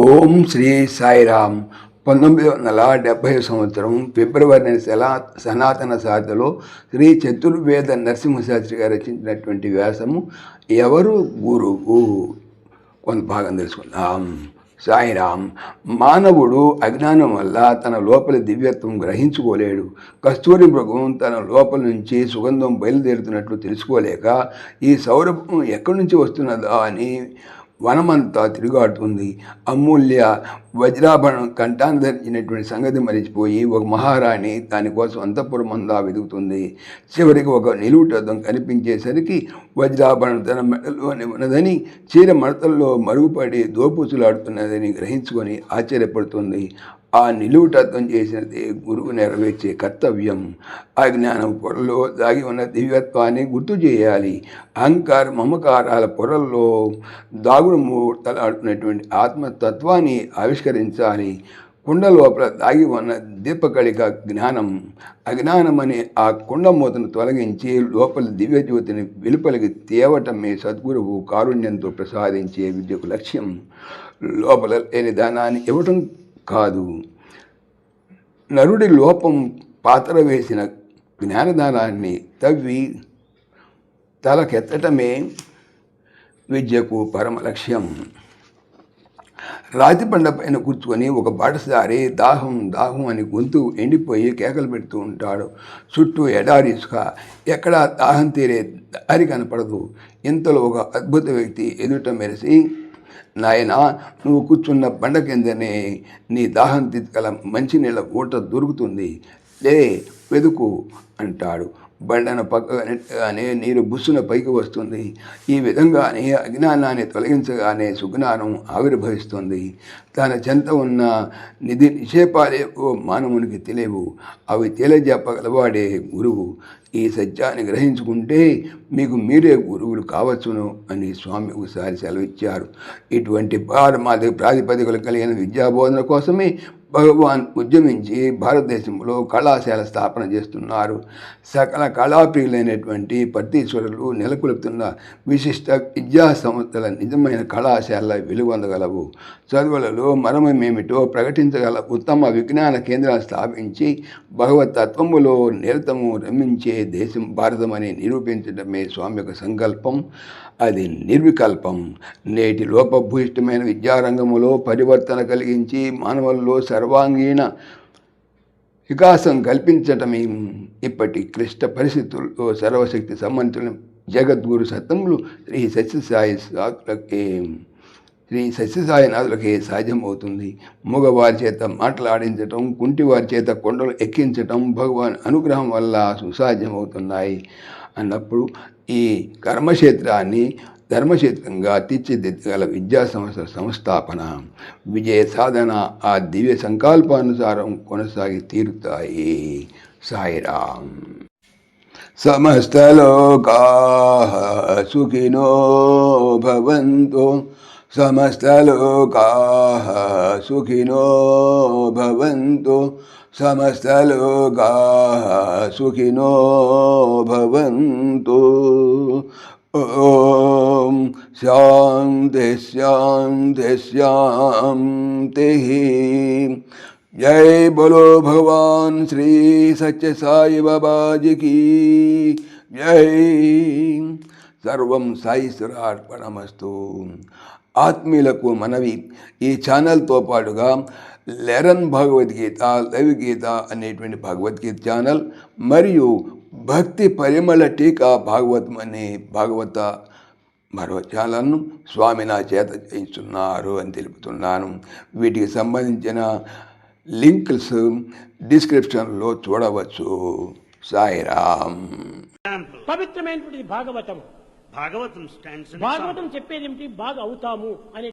ఓం శ్రీ సాయిరామ్. 1970 సంవత్సరం ఫిబ్రవరి నెల సనాతన సాధలో శ్రీ చతుర్వేద నరసింహశాస్త్రి గారు రచించినటువంటి వ్యాసము ఎవరు గురువు కొంత భాగం తెలుసుకుందాం. సాయిరామ్. మానవుడు అజ్ఞానం వల్ల తన లోపలి దివ్యత్వం గ్రహించుకోలేడు. కస్తూరి మృగం తన లోపల నుంచి సుగంధం బయలుదేరుతున్నట్లు తెలుసుకోలేక ఈ సౌరభం ఎక్కడి నుంచి వస్తున్నదా అని వనమంతా తిరుగాడుతుంది. అమూల్య వజ్రాభరణం కంఠాన్ని ధరించినటువంటి సంగతి మరిచిపోయి ఒక మహారాణి దానికోసం అంతఃపురమందా వెతుకుతుంది. చివరికి ఒక నిలువుటద్దం కనిపించేసరికి వజ్రాభరణం తన మెడలోనే ఉన్నదని, చీర మడతల్లో మరుగుపడి దోపుచులాడుతున్నదని గ్రహించుకొని ఆశ్చర్యపడుతుంది. ఆ నిలువుటద్దం చేసినది గురువు నెరవేర్చే కర్తవ్యం. అజ్ఞానం పొరలో దాగి ఉన్న దివ్యత్వాన్ని గుర్తు చేయాలి. అహంకార మమకారాల పొరల్లో దాగుడు మూతలాడుతున్నటువంటి ఆత్మతత్వాన్ని ఆవిష్కరించాలి. కుండ లోపల దాగి ఉన్న దీపకళిక జ్ఞానం. అజ్ఞానం అనే ఆ కుండ మూతను తొలగించి లోపల దివ్యజ్యోతిని వెలుపలికి తేవటమే సద్గురువు కారుణ్యంతో ప్రసాదించే విద్యకు లక్ష్యం. లోపల లేని దానాన్ని ఇవ్వటం కాదు, నరుడి లోపం పాత్ర వేసిన జ్ఞానదానాన్ని తవ్వి తలకెత్తటమే విద్యకు పరమ లక్ష్యం. రాతి బండ పైన కూర్చుకొని ఒక బాటసారి దాహం దాహం అని గొంతు ఎండిపోయి కేకలు పెడుతూ ఉంటాడు. చుట్టూ ఎడారి ఇసుక, ఎక్కడా దాహం తీరే దారి కనపడదు. ఇంతలో ఒక అద్భుత వ్యక్తి ఎదుట మెరిసి, నాయనా, నువ్వు కూర్చున్న బండ కిందనే నీ దాహం తీర్చగల మంచినీళ్ళ ఊట దొరుకుతుంది, లే వెదుకు అంటాడు. బండను పక్కగానే నీరు బుస్సున పైకి వస్తుంది. ఈ విధంగానే అజ్ఞానాన్ని తొలగించగానే సుజ్ఞానం ఆవిర్భవిస్తుంది. తన చెంత ఉన్న నిధి నిక్షేపాలేవో మానవునికి తెలియవు, అవి తెలియజెప్పగలవాడే గురువు. ఈ సత్యాన్ని గ్రహించుకుంటే మీకు మీరే గురువులు కావచ్చును అని స్వామి ఒకసారి సెలవిచ్చారు. ఇటువంటి ప్రాతిపదికలు కలిగిన విద్యాబోధన కోసమే భగవాన్ ఉద్యమించి భారతదేశంలో కళాశాల స్థాపన చేస్తున్నారు. సకల కళాప్రియులైనటువంటి పర్తీశ్వరులు నెలకొల్పుతున్న విశిష్ట విద్యా సంస్థల నిజమైన కళాశాల వెలుగొందగలవు. చదువులలో మర్మమేమిటో ప్రకటించగల ఉత్తమ విజ్ఞాన కేంద్రాలు స్థాపించి భగవత్ తత్వములో నిరతము రమించే దేశం భారతమని నిరూపించడమే స్వామి యొక్క సంకల్పం. అది నిర్వికల్పం. నేటి లోపభూయిష్టమైన విద్యారంగములో పరివర్తన కలిగించి మానవుల్లో సర్వాంగీణ వికాసం కల్పించటమే ఇప్పటి క్లిష్ట పరిస్థితుల్లో సర్వశక్తి సంబంధితుల జగద్గురు సత్తములు శ్రీ సత్యసాయినాథులకే సాధ్యమవుతుంది. మగవారి చేత మాట్లాడించటం, కుంటివారి చేత కొండలు ఎక్కించటం భగవాన్ అనుగ్రహం వల్ల సుసాధ్యమవుతున్నాయి అన్నప్పుడు ఈ కర్మక్షేత్రాన్ని ధర్మక్షేత్రంగా తీర్చిదిద్దగల విద్యా సంస్థ సంస్థాపన, విజయ సాధన ఆ దివ్య సంకల్పానుసారం కొనసాగి తీరుతాయి. సాయిరామ్. సమస్తలోకాః సుఖినో భవంతు, సమస్తలోకాః సుఖినో భవంతు, సమస్తలోకాః సుఖినో భవంతు. ఓం శాంతి శాంతి శాంతి. జై బోలో భగవాన్ శ్రీ సత్య సాయి బాబాజీకి జై. సర్వం సాయీశ్వరార్పణమస్తు. ఆత్మీయులకు మనవి, ఈ ఛానల్తో పాటుగా లెరన్ భగవద్గీత, లైవ్గీత అనేటువంటి భగవద్గీత ఛానల్ మరియు భక్తి పరిమళ టీకా భాగవతం అనే భాగవత మరో ఛానల్ను స్వామి నా చేత చేయిస్తున్నారు అని తెలుపుతున్నాను. వీటికి సంబంధించిన లింక్స్ డిస్క్రిప్షన్లో చూడవచ్చు. సాయిరామ్. పవిత్రమైనటువంటి భాగవతం భాగవతం చెప్పేది ఏమిటి? బాగా అవుతాము అనే